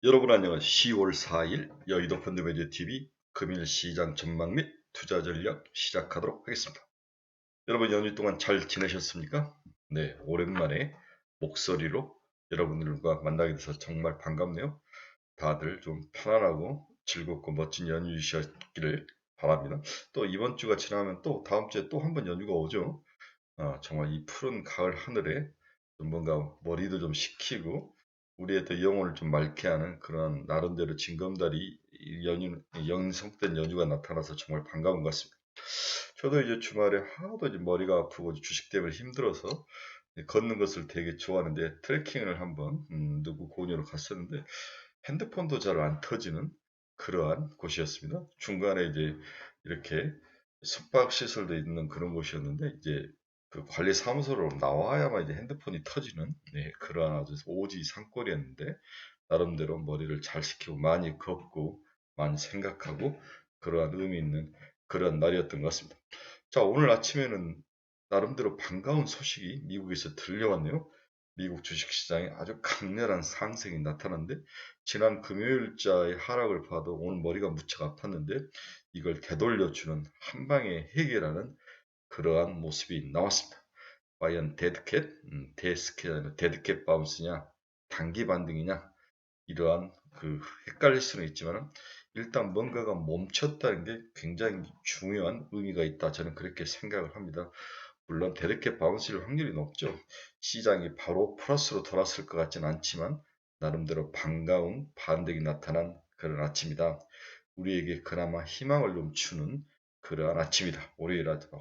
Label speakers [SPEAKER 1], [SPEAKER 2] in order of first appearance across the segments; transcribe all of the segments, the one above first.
[SPEAKER 1] 여러분 안녕하세요. 10월 4일 여의도 펀드매니아 TV 금일 시장 전망 및 투자 전략 시작하도록 하겠습니다. 여러분 연휴 동안 잘 지내셨습니까? 네, 오랜만에 목소리로 여러분들과 만나게 돼서 정말 반갑네요. 다들 좀 편안하고 즐겁고 멋진 연휴이셨기를 바랍니다. 또 이번 주가 지나면 또 다음 주에 또 한 번 연휴가 오죠. 정말 이 푸른 가을 하늘에 좀 뭔가 머리도 좀 식히고 우리의 또 영혼을 좀 맑게 하는 그런 나름대로 징검다리 이 연휴, 연속된 연휴가 나타나서 정말 반가운 것 같습니다. 저도 이제 주말에 하도 이제 머리가 아프고 주식 때문에 힘들어서 걷는 것을 되게 좋아하는데 트레킹을 한번 누구 고원으로 갔었는데 핸드폰도 잘 안 터지는 그러한 곳이었습니다. 중간에 이제 이렇게 숙박 시설도 있는 그런 곳이었는데 이제 그 관리 사무소로 나와야만 이제 핸드폰이 터지는 그러한 아주 오지 산골이었는데 나름대로 머리를 잘 식히고 많이 걷고 많이 생각하고 그러한 의미 있는 그런 날이었던 것 같습니다. 자, 오늘 아침에는 나름대로 반가운 소식이 미국에서 들려왔네요. 미국 주식시장에 아주 강렬한 상승이 나타났는데 지난 금요일자의 하락을 봐도 오늘 머리가 무척 아팠는데 이걸 되돌려주는 한방에 해결하는 그러한 모습이 나왔습니다. 과연 데드캣, 데스캣 아니라 데드캣 바운스냐, 단기 반등이냐 이러한 헷갈릴 수는 있지만 일단 뭔가가 멈췄다는 게 굉장히 중요한 의미가 있다. 저는 그렇게 생각을 합니다. 물론 데드캣 바운스일 확률이 높죠. 시장이 바로 플러스로 돌았을 것 같지는 않지만 나름대로 반가운 반등이 나타난 그런 아침이다. 우리에게 그나마 희망을 좀 주는 그러한 아침이다.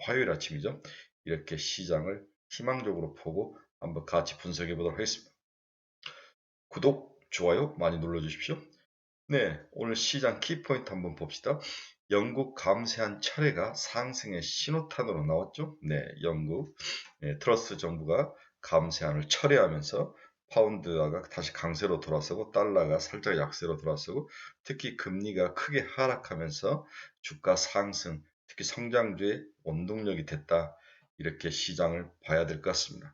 [SPEAKER 1] 화요일 아침이죠. 이렇게 시장을 희망적으로 보고 한번 같이 분석해 보도록 하겠습니다. 구독, 좋아요 많이 눌러주십시오. 네, 오늘 시장 키포인트 한번 봅시다. 영국 감세한 철회가 상승의 신호탄으로 나왔죠. 네, 영국 트러스 정부가 감세안을 철회하면서 파운드가 다시 강세로 돌아서고 달러가 살짝 약세로 돌아서고 특히 금리가 크게 하락하면서 주가 상승, 특히 성장주의 원동력이 됐다. 이렇게 시장을 봐야 될 것 같습니다.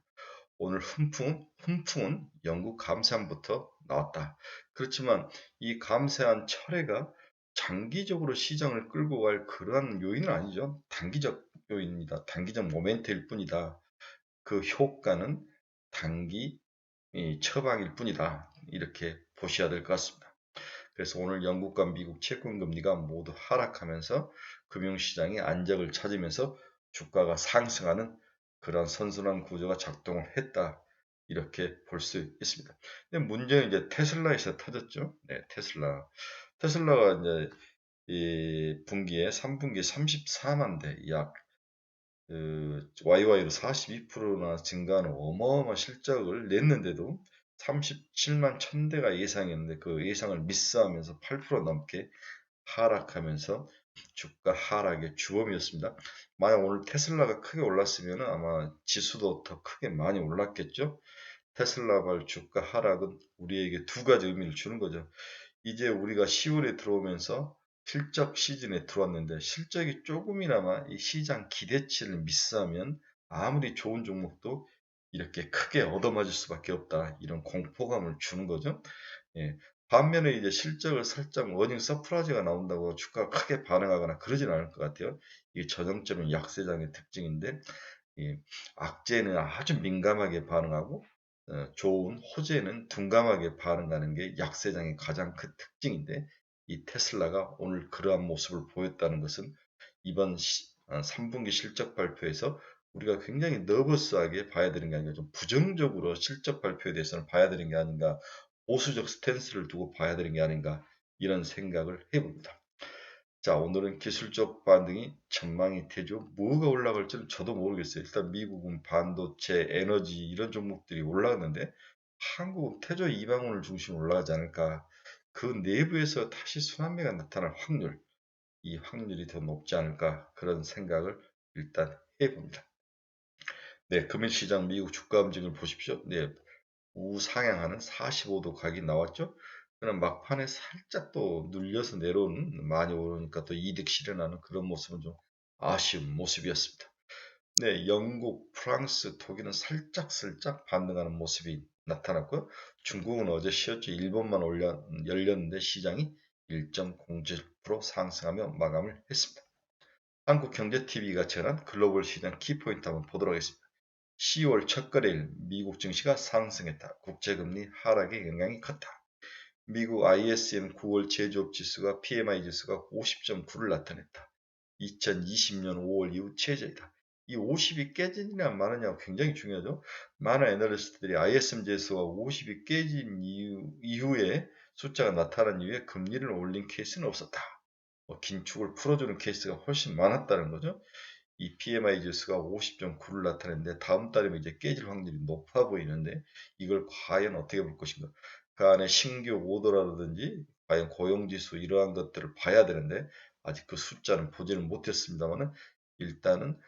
[SPEAKER 1] 오늘 훈풍은 영국 감세안부터 나왔다. 그렇지만 이 감세안 철회가 장기적으로 시장을 끌고 갈 그러한 요인은 아니죠. 단기적 요인입니다. 단기적 모멘트일 뿐이다. 그 효과는 단기 처방일 뿐이다. 이렇게 보셔야 될 것 같습니다. 그래서 오늘 영국과 미국 채권 금리가 모두 하락하면서 금융시장이 안정을 찾으면서 주가가 상승하는 그런 선순환 구조가 작동을 했다. 이렇게 볼 수 있습니다. 근데 문제는 이제 테슬라에서 터졌죠. 네, 테슬라가 이제 이 분기에 3분기 34만 대, 약 YY로 42%나 증가하는 어마어마한 실적을 냈는데도 37만 1000대가 예상이었는데 그 예상을 미스하면서 8% 넘게 하락하면서 주가 하락의 주범이었습니다. 만약 오늘 테슬라가 크게 올랐으면 아마 지수도 더 크게 많이 올랐겠죠. 테슬라발 주가 하락은 우리에게 두 가지 의미를 주는 거죠. 이제 우리가 10월에 들어오면서 실적 시즌에 들어왔는데 실적이 조금이나마 이 시장 기대치를 미스하면 아무리 좋은 종목도 이렇게 크게 얻어맞을 수밖에 없다. 이런 공포감을 주는 거죠. 예. 반면에 이제 실적을 살짝 워닝 서프라이즈가 나온다고 주가가 크게 반응하거나 그러진 않을 것 같아요. 이게 전형적인 약세장의 특징인데 악재는 아주 민감하게 반응하고 좋은 호재는 둔감하게 반응하는 게 약세장의 가장 큰 특징인데 이 테슬라가 오늘 그러한 모습을 보였다는 것은 이번 3분기 실적 발표에서 우리가 굉장히 너버스하게 봐야 되는 게 아니라 좀 부정적으로 실적 발표에 대해서는 봐야 되는 게 아닌가, 보수적 스탠스를 두고 봐야 되는 게 아닌가 이런 생각을 해봅니다. 자, 오늘은 기술적 반등이 전망이 되죠. 뭐가 올라갈지는 저도 모르겠어요. 일단 미국은 반도체, 에너지 이런 종목들이 올라갔는데 한국은 태조 이방원을 중심으로 올라가지 않을까. 그 내부에서 다시 순환매가 나타날 확률, 이 확률이 더 높지 않을까 그런 생각을 일단 해봅니다. 네, 금일시장 미국 주가 움직임을 보십시오. 네, 우상향하는 45도 각이 나왔죠. 그럼 막판에 살짝 또 눌려서 내려오는 많이 오르니까 또 이득 실현하는 그런 모습은 좀 아쉬운 모습이었습니다. 네, 영국, 프랑스, 독일은 살짝 반등하는 모습이 나타났고요. 중국은 어제 쉬었죠. 일본만 열렸는데 시장이 1.07% 상승하며 마감을 했습니다. 한국경제TV가 전한 글로벌 시장 키포인트 한번 보도록 하겠습니다. 10월 첫 거래일 미국 증시가 상승했다. 국제금리 하락의 영향이 컸다. 미국 ISM 9월 제조업 지수가 PMI 지수가 50.9를 나타냈다. 2020년 5월 이후 최저이다. 이 50이 깨지느냐 마느냐가 굉장히 중요하죠. 많은 애널리스트들이 ISM 지수가 50이 깨진 이후에 숫자가 나타난 이후에 금리를 올린 케이스는 없었다. 긴축을 풀어주는 케이스가 훨씬 많았다는 거죠. 이 PMI 지수가 50.9를 나타내는데 다음 달이면 이제 깨질 확률이 높아 보이는데 이걸 과연 어떻게 볼 것인가. 그 안에 신규 오더라든지 과연 고용지수 이러한 것들을 봐야 되는데 아직 그 숫자는 보지는 못했습니다만은 일단은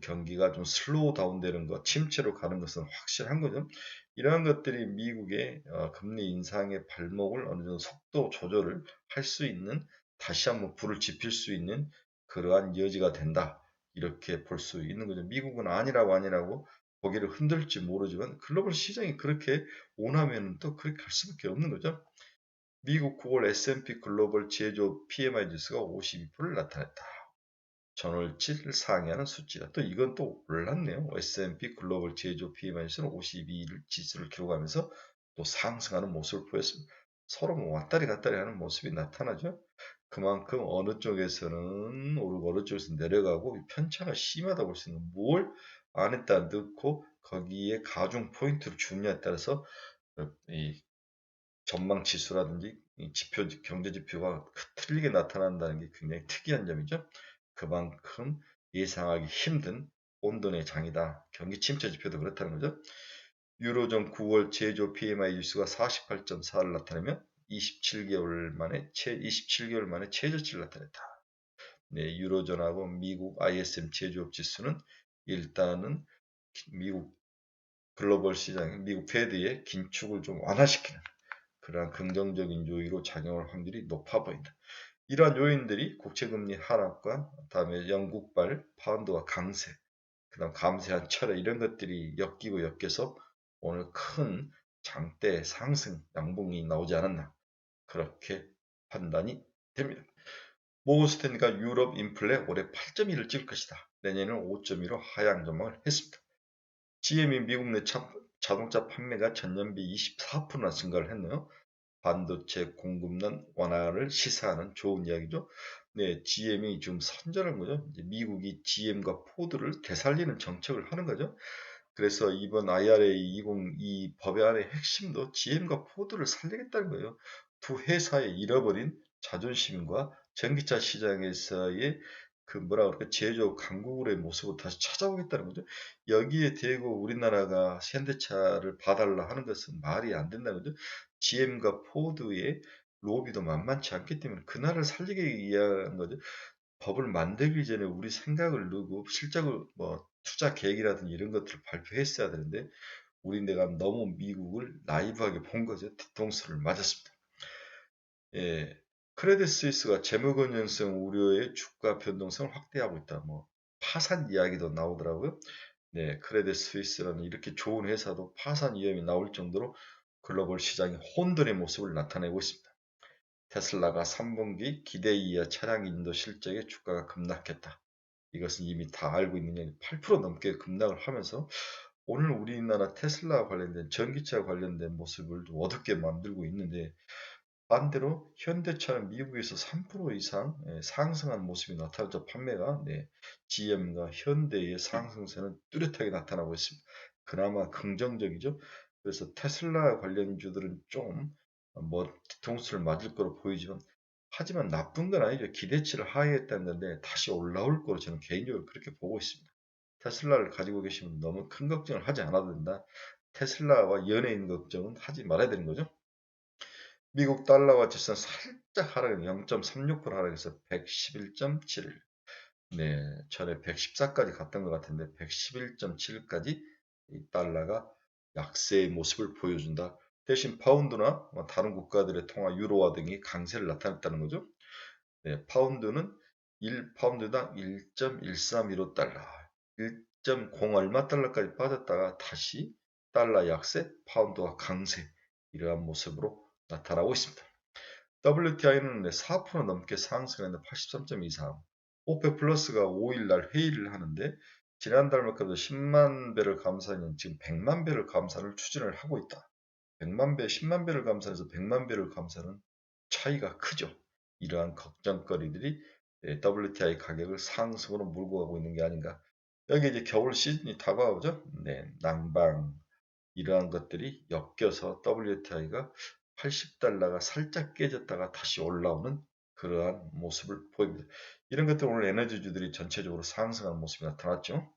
[SPEAKER 1] 경기가 좀 슬로우 다운되는 것, 침체로 가는 것은 확실한 거죠. 이러한 것들이 미국의 금리 인상의 발목을 어느 정도 속도 조절을 할 수 있는 다시 한번 불을 지필 수 있는 그러한 여지가 된다. 이렇게 볼 수 있는 거죠. 미국은 아니라고 고개를 흔들지 모르지만 글로벌 시장이 그렇게 원하면 또 그렇게 갈 수밖에 없는 거죠. 미국 9월 S&P 글로벌 제조 PMI 지수가 52%를 나타냈다. 전월치를 상회하는 수치다. 또 이건 또 올랐네요. S&P 글로벌 제조 PMI 지수는 52를 지수를 기록하면서 또 상승하는 모습을 보였습니다. 서로 왔다리 갔다리 하는 모습이 나타나죠. 그만큼 어느 쪽에서는 오르고 어느 쪽에서 내려가고 편차가 심하다 볼 수 있는 뭘 안에다 넣고 거기에 가중 포인트를 주느냐에 따라서 이 전망 지수라든지 이 지표 경제 지표가 틀리게 나타난다는 게 굉장히 특이한 점이죠. 그만큼 예상하기 힘든 혼돈의 장이다. 경기 침체 지표도 그렇다는 거죠. 유로존 9월 제조 PMI 지수가 48.4를 나타내며 27개월 만에 최저치를 나타냈다. 네, 유로존하고 미국 ISM 제조업 지수는 일단은 미국 글로벌 시장, 미국 패드의 긴축을 좀 완화시키는 그러한 긍정적인 요인으로 작용할 확률이 높아 보인다. 이러한 요인들이 국채금리 하락과 다음에 영국발 파운드와 강세, 그다음 감세한 철회 이런 것들이 엮여서 오늘 큰 장대 상승 양봉이 나오지 않았나 그렇게 판단이 됩니다. 모건스탠리가 유럽 인플레 올해 8.1을 찍을 것이다. 내년에는 5.2로 하향 전망을 했습니다. GM이 미국 내 자동차 판매가 전년비 24%나 증가를 했네요. 반도체 공급난 완화를 시사하는 좋은 이야기죠. 네, GM이 지금 선전한 거죠. 이제 미국이 GM과 포드를 되살리는 정책을 하는 거죠. 그래서 이번 IRA 2022 법안의 핵심도 GM과 포드를 살리겠다는 거예요. 두 회사의 잃어버린 자존심과 전기차 시장에서의 그 뭐라 그럴까 제조 강국의 모습을 다시 찾아오겠다는 거죠. 여기에 대고 우리나라가 현대차를 봐달라 하는 것은 말이 안 된다는 거죠. GM과 포드의 로비도 만만치 않기 때문에 그날을 살리기 위한 거죠. 법을 만들기 전에 우리 생각을 넣고 실적을 투자 계획이라든지 이런 것들을 발표했어야 되는데 내가 너무 미국을 나이브하게 본 거죠. 뒤통수를 맞았습니다. 예, 크레딧 스위스가 재무건전성 우려의 주가 변동성을 확대하고 있다. 파산 이야기도 나오더라고요. 네, 크레딧 스위스라는 이렇게 좋은 회사도 파산 위험이 나올 정도로 글로벌 시장이 혼돈의 모습을 나타내고 있습니다. 테슬라가 3분기 기대 이하 차량 인도 실적에 주가가 급락했다. 이것은 이미 다 알고 있는 얘기 8% 넘게 급락을 하면서 오늘 우리나라 테슬라 관련된 전기차 관련된 모습을 어둡게 만들고 있는데 반대로 현대차는 미국에서 3% 이상 상승한 모습이 나타나죠. 판매가 GM과 현대의 상승세는 뚜렷하게 나타나고 있습니다. 그나마 긍정적이죠. 그래서 테슬라 관련주들은 좀 뒤통수를 맞을 거로 보이지만 하지만 나쁜 건 아니죠. 기대치를 하회했다는 건데 다시 올라올 거로 저는 개인적으로 그렇게 보고 있습니다. 테슬라를 가지고 계시면 너무 큰 걱정을 하지 않아도 된다. 테슬라와 연예인 걱정은 하지 말아야 되는 거죠. 미국 달러와 지수는 살짝 하락해 0.36% 하락해서 111.7. 네, 전에 114까지 갔던 것 같은데 111.7까지 이 달러가 약세의 모습을 보여준다. 대신 파운드나 다른 국가들의 통화 유로화 등이 강세를 나타냈다는 거죠. 네, 파운드는 1파운드당 1.131달러, 1.0 얼마 달러까지 빠졌다가 다시 달러 약세, 파운드와 강세 이러한 모습으로 나타나고 있습니다. WTI는 4% 넘게 상승했는데 83.23. 오페 플러스가 5일날 회의를 하는데 지난달만큼도 10만 배럴 감산인 지금 100만 배럴 감산을 추진을 하고 있다. 100만 배, 10만 배럴 감산에서 100만 배럴 감산은 차이가 크죠. 이러한 걱정거리들이 WTI 가격을 상승으로 몰고 가고 있는 게 아닌가. 여기 이제 겨울 시즌이 다가오죠. 네, 난방 이러한 것들이 엮여서 WTI가 80달러가 살짝 깨졌다가 다시 올라오는 그러한 모습을 보입니다. 이런 것들 오늘 에너지주들이 전체적으로 상승하는 모습이 나타났죠.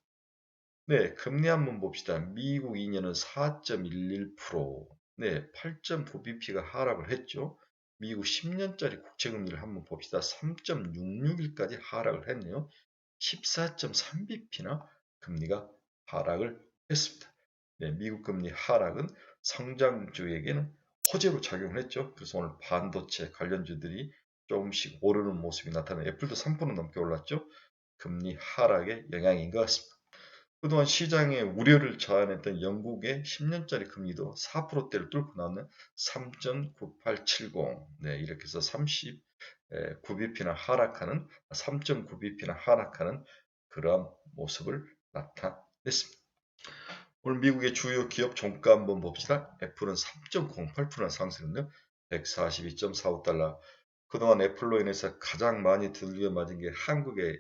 [SPEAKER 1] 네, 금리 한번 봅시다. 미국 2년은 4.11%, 네, 8.9bp가 하락을 했죠. 미국 10년짜리 국채금리를 한번 봅시다. 3.661까지 하락을 했네요. 14.3bp나 금리가 하락을 했습니다. 네, 미국 금리 하락은 성장주에게는 호재로 작용을 했죠. 그래서 오늘 반도체 관련주들이 조금씩 오르는 모습이 나타나요. 애플도 3% 넘게 올랐죠. 금리 하락의 영향인 것 같습니다. 그동안 시장의 우려를 자아냈던 영국의 10년짜리 금리도 4%대를 뚫고 나오는 3.9870, 네, 이렇게 해서 39bp나 하락하는 3.9bp나 하락하는 그러한 모습을 나타냈습니다. 오늘 미국의 주요 기업 종가 한번 봅시다. 애플은 3.08% 상승했네요. 142.45달러. 그동안 애플로 인해서 가장 많이 두들겨 맞은 게 한국의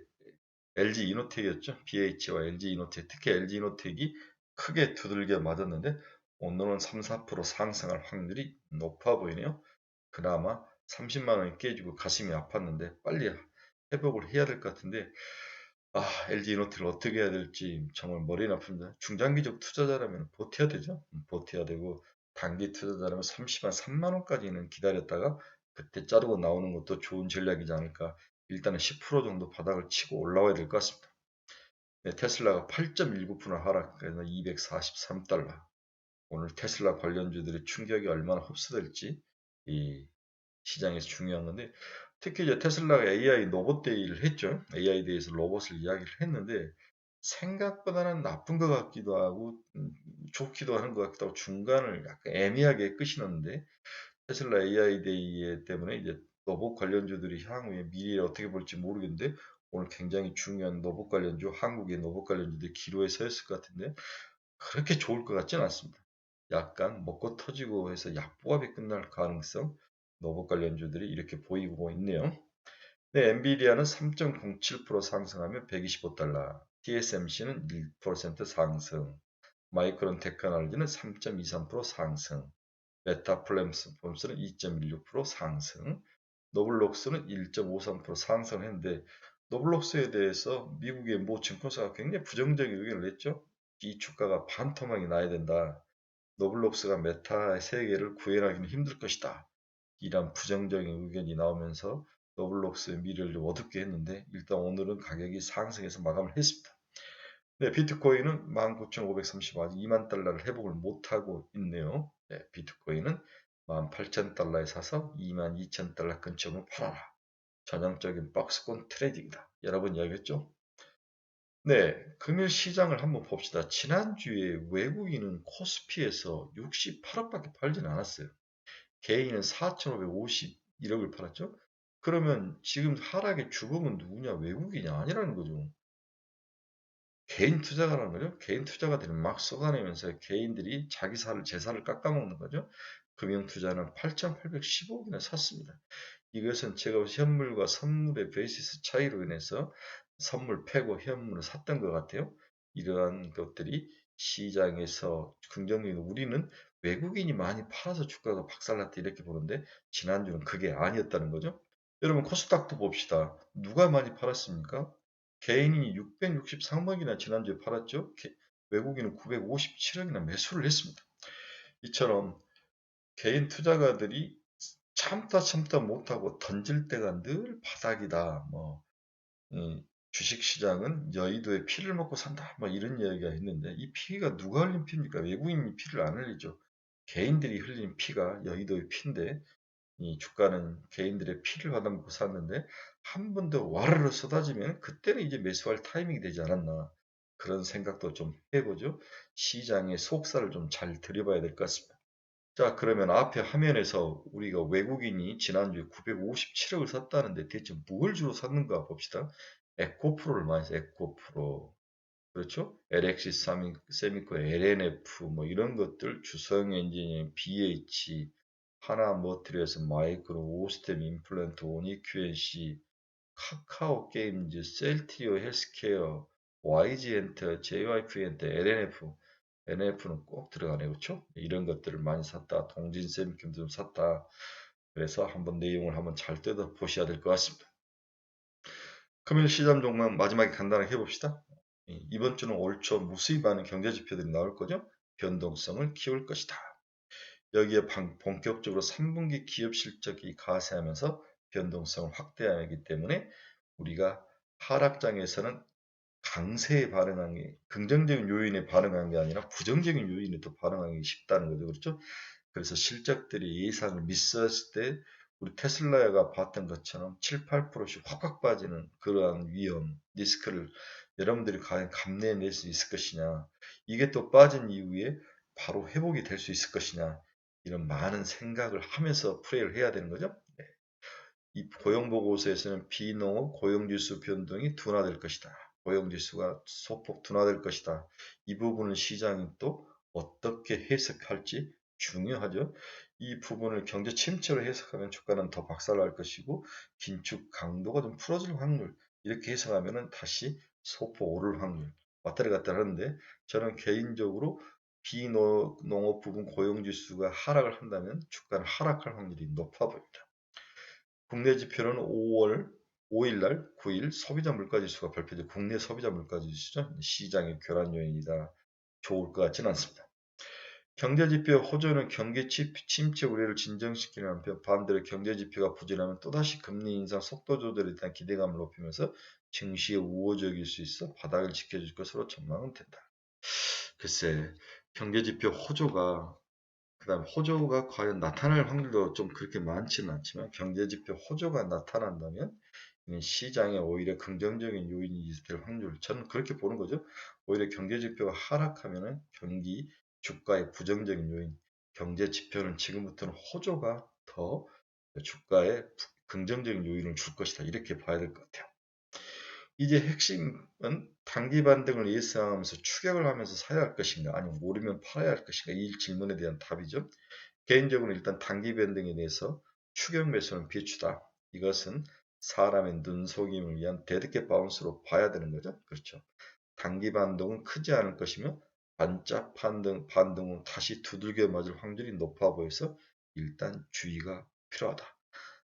[SPEAKER 1] LG 이노텍이었죠. BH와 LG 이노텍, 특히 LG 이노텍이 크게 두들겨 맞았는데 오늘은 3, 4% 상승할 확률이 높아 보이네요. 그나마 30만 원이 깨지고 가슴이 아팠는데 빨리 회복을 해야 될 것 같은데 LG 이노텍을 어떻게 해야 될지 정말 머리는 아픕니다. 중장기적 투자자라면 버텨야 되죠. 버텨야 되고 단기 투자자라면 30만 3만 원까지는 기다렸다가 그때 자르고 나오는 것도 좋은 전략이지 않을까. 일단은 10% 정도 바닥을 치고 올라와야 될 것 같습니다. 네, 테슬라가 8.19% 하락해서 243달러. 오늘 테슬라 관련주들의 충격이 얼마나 흡수될지 이 시장에서 중요한 건데 특히 이제 테슬라가 AI 로봇 데이를 했죠. AI 데이에서 로봇을 이야기를 했는데 생각보다는 나쁜 것 같기도 하고 좋기도 하는 것 같기도 하고 중간을 약간 애매하게 끝이 났는데 테슬라 AI 데이 때문에 이제 로봇 관련주들이 향후에 미래를 어떻게 볼지 모르겠는데 오늘 굉장히 중요한 로봇 관련주, 한국의 로봇 관련주들이 기로에 서 있을 것 같은데 그렇게 좋을 것 같지는 않습니다. 약간 먹고 터지고 해서 약보합이 끝날 가능성 로봇 관련주들이 이렇게 보이고 있네요. 네, 엔비디아는 3.07% 상승하며 125달러, TSMC는 1% 상승, 마이크론 테크놀로지는 3.23% 상승, 메타 플랫폼스는 2.16% 상승, 노블록스는 1.53% 상승했는데 노블록스에 대해서 미국의 모 증권사가 굉장히 부정적인 의견을 냈죠. 이 주가가 반토막이 나야 된다. 노블록스가 메타의 세계를 구현하기는 힘들 것이다. 이런 부정적인 의견이 나오면서 노블록스의 미래를 좀 어둡게 했는데 일단 오늘은 가격이 상승해서 마감을 했습니다. 네, 비트코인은 19,530, 아직 2만 달러를 회복을 못하고 있네요. 네, 비트코인은 18,000달러에 사서 22,000달러 근처로 팔아라. 전형적인 박스권 트레이딩이다. 여러분 이야기했죠? 네, 금일 시장을 한번 봅시다. 지난주에 외국인은 코스피에서 68억밖에 팔진 않았어요. 개인은 4,551억을 팔았죠? 그러면 지금 하락의 주범은 누구냐? 외국인이 아니라는 거죠. 개인 투자가라는 거죠. 개인 투자가들이 막 쏟아내면서 개인들이 자기 재산을 깎아먹는 거죠. 금융투자는 8,815억이나 샀습니다. 이것은 제가 현물과 선물의 베이시스 차이로 인해서 선물 패고 현물을 샀던 것 같아요. 이러한 것들이 시장에서 긍정적인 우리는 외국인이 많이 팔아서 주가가 박살났다 이렇게 보는데 지난주는 그게 아니었다는 거죠. 여러분 코스닥도 봅시다. 누가 많이 팔았습니까? 개인이 663억이나 지난주에 팔았죠. 외국인은 957억이나 매수를 했습니다. 이처럼 개인 투자가들이 참다 못하고 던질 때가 늘 바닥이다. 주식시장은 여의도의 피를 먹고 산다. 이런 이야기가 있는데 이 피가 누가 흘린 피입니까? 외국인이 피를 안 흘리죠. 개인들이 흘린 피가 여의도의 피인데 이 주가는 개인들의 피를 받아먹고 샀는데 한 번 더 와르르 쏟아지면 그때는 이제 매수할 타이밍이 되지 않았나. 그런 생각도 좀 해보죠. 시장의 속살을 좀 잘 들여봐야 될 것 같습니다. 자, 그러면 앞에 화면에서 우리가 외국인이 지난주에 957억을 샀다는데 대체 뭘 주로 샀는가 봅시다. 에코프로를 많이 샀어요. 에코프로. 그렇죠? LX 세미코, LNF 뭐 이런 것들, 주성 엔지니어링, BH, 하나 머트리얼스, 마이크로, 오스템 임플란트, 오니큐엔시, 카카오 게임즈, 셀티오 헬스케어, YG 엔터, JYP 엔터, LNF, NF는 꼭 들어가네, 그렇죠? 이런 것들을 많이 샀다. 동진 세미컴 좀 샀다. 그래서 한번 내용을 한번 잘 뜯어 보셔야 될 것 같습니다. 금일 시장 종목 마지막에 간단하게 해봅시다. 이번 주는 올 초 무수히 많은 경제 지표들이 나올 거죠. 변동성을 키울 것이다. 여기에 본격적으로 3분기 기업 실적이 가세하면서 변동성을 확대하기 때문에 우리가 하락장에서는 강세에 반응한 게 긍정적인 요인에 반응한 게 아니라 부정적인 요인에 또 반응하기 쉽다는 거죠. 그렇죠? 그래서 실적들이 예상을 미스했을 때 우리 테슬라가 봤던 것처럼 7, 8%씩 확확 빠지는 그러한 위험, 리스크를 여러분들이 과연 감내해낼 수 있을 것이냐. 이게 또 빠진 이후에 바로 회복이 될 수 있을 것이냐. 이런 많은 생각을 하면서 플레이를 해야 되는 거죠. 네. 이 고용보고서에서는 비농업 고용지수 변동이 둔화될 것이다. 고용지수가 소폭 둔화될 것이다. 이 부분은 시장이 또 어떻게 해석할지 중요하죠. 이 부분을 경제 침체로 해석하면 주가는 더 박살날 것이고 긴축 강도가 좀 풀어질 확률 이렇게 해석하면 다시 소폭 오를 확률 왔다리 갔다 하는데 저는 개인적으로 비농업 부분 고용지수가 하락을 한다면 주가는 하락할 확률이 높아 보입니다. 국내 지표는 5월 5일 날 9일 소비자 물가지수가 발표돼 국내 소비자 물가지수죠. 시장의 교란 요인이다. 좋을 것 같지는 않습니다. 경제지표 호조는 경기 침체 우려를 진정시키는 한편 반대로 경제지표가 부진하면 또다시 금리 인상 속도 조절에 대한 기대감을 높이면서 증시에 우호적일 수 있어 바닥을 지켜줄 것으로 전망은 된다. 글쎄 경제지표 호조가 그다음 호조가 과연 나타날 확률도 좀 그렇게 많지는 않지만 경제지표 호조가 나타난다면 시장에 오히려 긍정적인 요인이 될 확률 저는 그렇게 보는 거죠. 오히려 경제지표가 하락하면은 경기 주가의 부정적인 요인 경제지표는 지금부터는 호조가 더 주가에 긍정적인 요인을 줄 것이다 이렇게 봐야 될 것 같아요. 이제 핵심은 단기 반등을 예상하면서 추격을 하면서 사야 할 것인가 아니면 오르면 팔아야 할 것인가 이 질문에 대한 답이죠. 개인적으로 일단 단기 변동에 대해서 추격 매수는 비추다. 이것은 사람의 눈속임을 위한 대드게 바운스로 봐야 되는 거죠. 그렇죠. 단기 반동은 크지 않을 것이며 반짝 반등은 다시 두들겨 맞을 확률이 높아 보여서 일단 주의가 필요하다.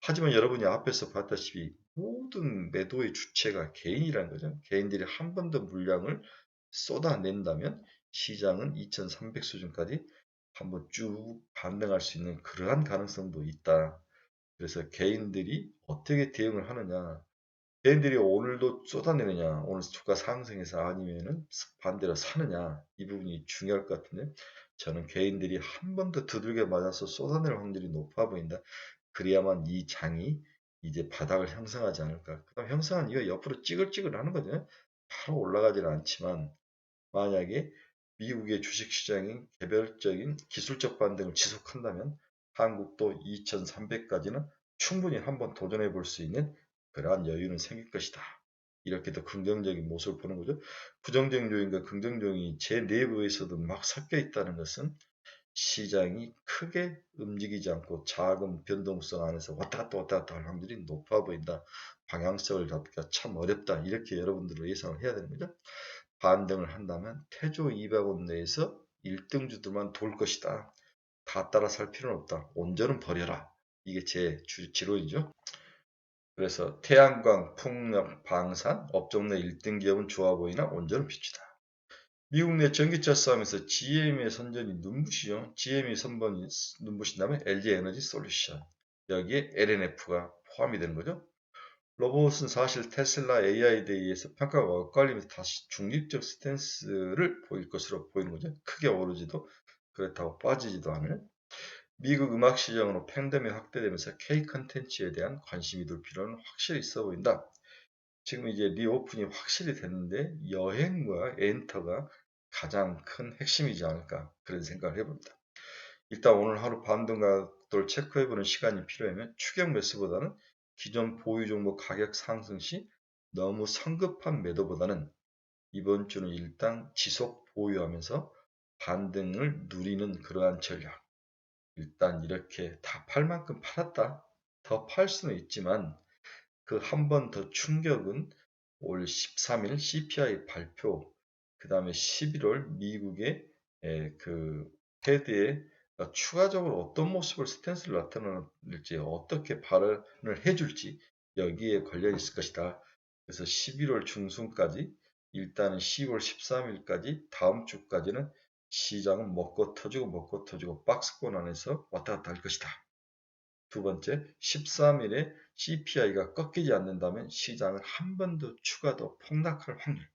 [SPEAKER 1] 하지만 여러분이 앞에서 봤다시피 모든 매도의 주체가 개인이라는 거죠. 개인들이 한 번 더 물량을 쏟아낸다면 시장은 2300 수준까지 한번 쭉 반등할 수 있는 그러한 가능성도 있다. 그래서 개인들이 어떻게 대응을 하느냐. 개인들이 오늘도 쏟아내느냐. 오늘 주가 상승해서 아니면은 반대로 사느냐. 이 부분이 중요할 것 같은데 저는 개인들이 한 번 더 두들겨 맞아서 쏟아낼 확률이 높아 보인다. 그래야만 이 장이 이제 바닥을 형성하지 않을까. 그다음 형성한 이거 옆으로 찌글찌글 하는 거죠. 바로 올라가지는 않지만 만약에 미국의 주식시장이 개별적인 기술적 반등을 지속한다면 한국도 2300까지는 충분히 한번 도전해 볼 수 있는 그러한 여유는 생길 것이다. 이렇게 더 긍정적인 모습을 보는 거죠. 부정적인 요인과 긍정적인 제 내부에서도 막 섞여 있다는 것은 시장이 크게 움직이지 않고 작은 변동성 안에서 왔다 갔다 할 확률이 높아 보인다. 방향성을 잡기가 참 어렵다. 이렇게 여러분들은 예상을 해야 되는 거죠. 반등을 한다면 태조 200원 내에서 1등주들만 돌 것이다. 다 따라 살 필요는 없다. 온전은 버려라. 이게 제 지론이죠. 그래서 태양광, 풍력, 방산, 업종 내 1등 기업은 좋아 보이나 온전은 비추다. 미국 내 전기차 싸움에서 GM의 선전이 눈부시죠. GM의 선번이 눈부신다면 LG 에너지 솔루션. 여기에 LNF가 포함이 되는 거죠. 로봇은 사실 테슬라 AI에 의해서 평가가 엇갈리면서 다시 중립적 스탠스를 보일 것으로 보이는 거죠. 크게 오르지도 그렇다고 빠지지도 않을. 미국 음악 시장으로 팬덤이 확대되면서 K 컨텐츠에 대한 관심이 들 필요는 확실히 있어 보인다. 지금 이제 리오픈이 확실히 됐는데 여행과 엔터가 가장 큰 핵심이지 않을까 그런 생각을 해봅니다. 일단 오늘 하루 반등각도를 체크해보는 시간이 필요하면 추격 매수보다는 기존 보유 종목 가격 상승 시 너무 성급한 매도보다는 이번 주는 일단 지속 보유하면서 반등을 누리는 그러한 전략. 일단 이렇게 다 팔 만큼 팔았다. 더 팔 수는 있지만 그 한 번 더 충격은 올 13일 CPI 발표, 그 다음에 11월 미국의 그 패드에 추가적으로 어떤 모습을 스탠스를 나타낼지 어떻게 발언을 해줄지 여기에 걸려 있을 것이다. 그래서 11월 중순까지 일단은 10월 13일까지 다음 주까지는 시장은 먹고 터지고 박스권 안에서 왔다 갔다 할 것이다. 두 번째, 13일에 CPI가 꺾이지 않는다면 시장은 한 번 더 추가 더 폭락할 확률.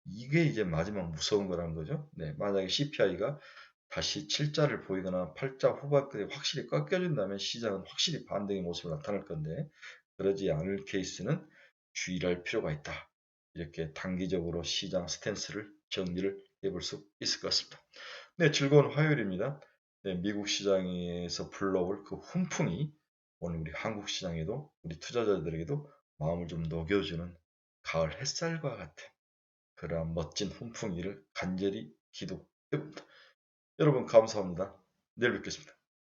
[SPEAKER 1] 이게 이제 마지막 무서운 거라는 거죠. 네, 만약에 CPI가 다시 7자를 보이거나 8자 후반까지 확실히 꺾여준다면 시장은 확실히 반등의 모습을 나타낼 건데 그러지 않을 케이스는 주의를 할 필요가 있다. 이렇게 단기적으로 시장 스탠스를 정리를 해볼 수 있을 것 같습니다. 네, 즐거운 화요일입니다. 네, 미국 시장에서 불러올 그 훈풍이 오늘 우리 한국 시장에도 우리 투자자들에게도 마음을 좀 녹여주는 가을 햇살과 같은 그러한 멋진 훈풍이를 간절히 기도해봅니다. 여러분 감사합니다. 내일 뵙겠습니다.